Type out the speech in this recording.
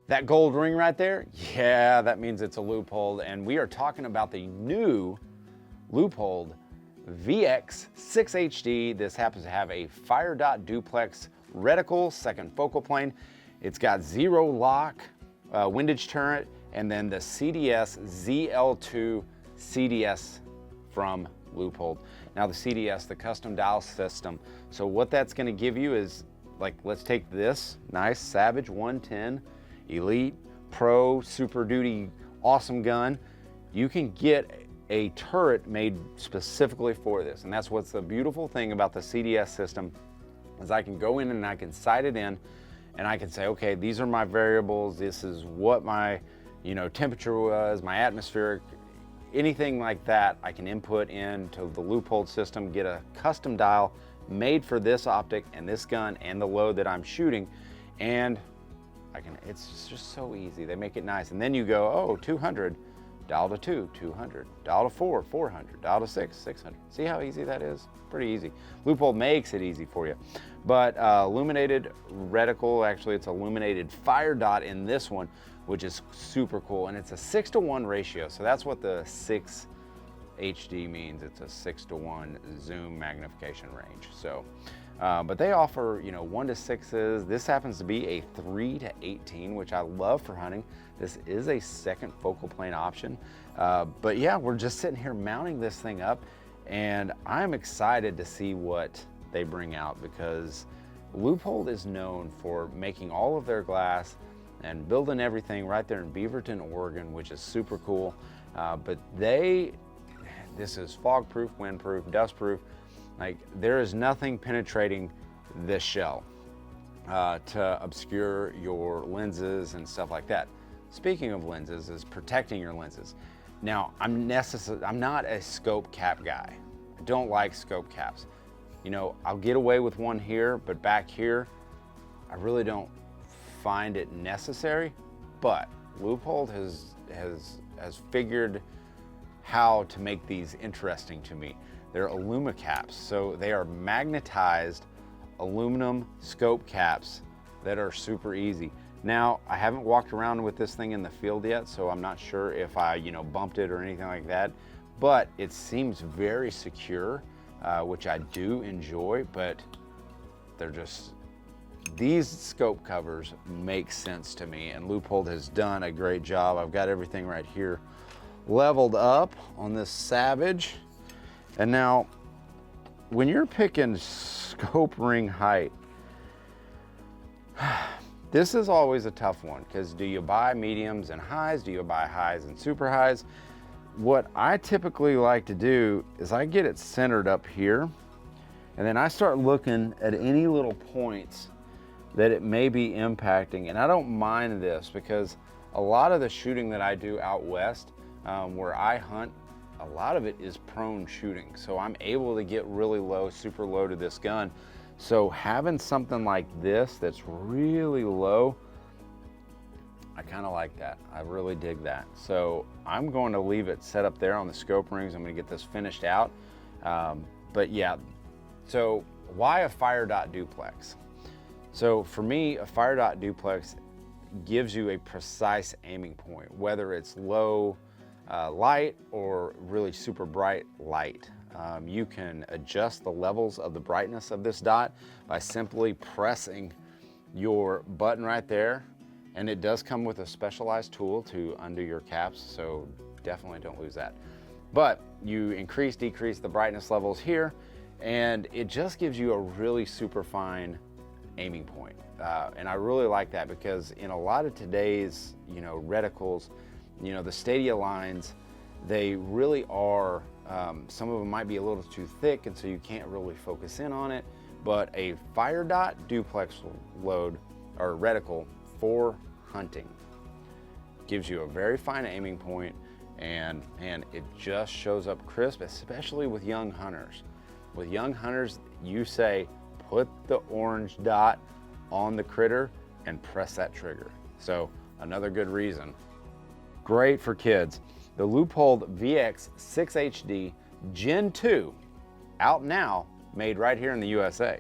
That gold ring right there, yeah, that means it's a Leupold, and we are talking about the new Leupold VX-6HD. This happens to have a fire dot duplex reticle, second focal plane. It's got zero lock, windage turret, and then the CDS ZL2 CDS from Leupold. Now the CDS, the custom dial system. So what that's gonna give you is, like, let's take this nice Savage 110 Elite Pro Super Duty awesome gun. You can get a turret made specifically for this, and that's what's the beautiful thing about the CDS system, is I can go in and I can sight it in, and I can say, okay, these are my variables, this is what my temperature was, my atmospheric, anything like that. I can input into the Leupold system, get a custom dial made for this optic and this gun and the load that I'm shooting, and it's just so easy. They make it nice. And then you go, oh, 200, dial to 2, 200, dial to 4, 400, dial to 6, 600. See how easy that is? Pretty easy. Leupold makes it easy for you. But illuminated reticle, actually it's illuminated fire dot in this one, which is super cool. And it's a 6:1 ratio. So that's what the 6HD means. It's a 6:1 zoom magnification range. So, but they offer 1 to 6s. This happens to be a 3 to 18, which I love for hunting. This is a second focal plane option. But yeah, we're just sitting here mounting this thing up, and I'm excited to see what they bring out, because Leupold is known for making all of their glass and building everything right there in Beaverton, Oregon, which is super cool. But this is fog proof, wind proof, dust proof. Like, there is nothing penetrating this shell to obscure your lenses and stuff like that. Speaking of lenses, is protecting your lenses. Now, I'm not a scope cap guy. I don't like scope caps. I'll get away with one here, but back here, I really don't find it necessary. But Leupold has figured how to make these interesting to me. They're aluma caps, so they are magnetized aluminum scope caps that are super easy. Now, I haven't walked around with this thing in the field yet, so I'm not sure if I bumped it or anything like that, but it seems very secure, which I do enjoy. But these scope covers make sense to me, and Leupold has done a great job. I've got everything right here leveled up on this Savage. And now, when you're picking scope ring height, this is always a tough one, because do you buy mediums and highs? Do you buy highs and super highs? What I typically like to do is I get it centered up here, and then I start looking at any little points that it may be impacting. And I don't mind this, because a lot of the shooting that I do out west, where I hunt, a lot of it is prone shooting. So I'm able to get really low, super low to this gun. So having something like this that's really low, I kind of like that. I really dig that. So I'm going to leave it set up there on the scope rings. I'm going to get this finished out. But yeah, so why a fire dot duplex? So for me, a fire dot duplex gives you a precise aiming point, whether it's low light or really super bright light. You can adjust the levels of the brightness of this dot by simply pressing your button right there, and it does come with a specialized tool to undo your caps, so definitely don't lose that. But you increase, decrease the brightness levels here, and it just gives you a really super fine aiming point. And I really like that, because in a lot of today's reticles, the Stadia lines, they really are, some of them might be a little too thick, and so you can't really focus in on it. But a fire dot duplex load or reticle for hunting gives you a very fine aiming point, and it just shows up crisp, especially with young hunters. With young hunters, you say, put the orange dot on the critter and press that trigger. So another good reason. Great for kids. The Leupold VX-6HD Gen 2, out now, made right here in the USA.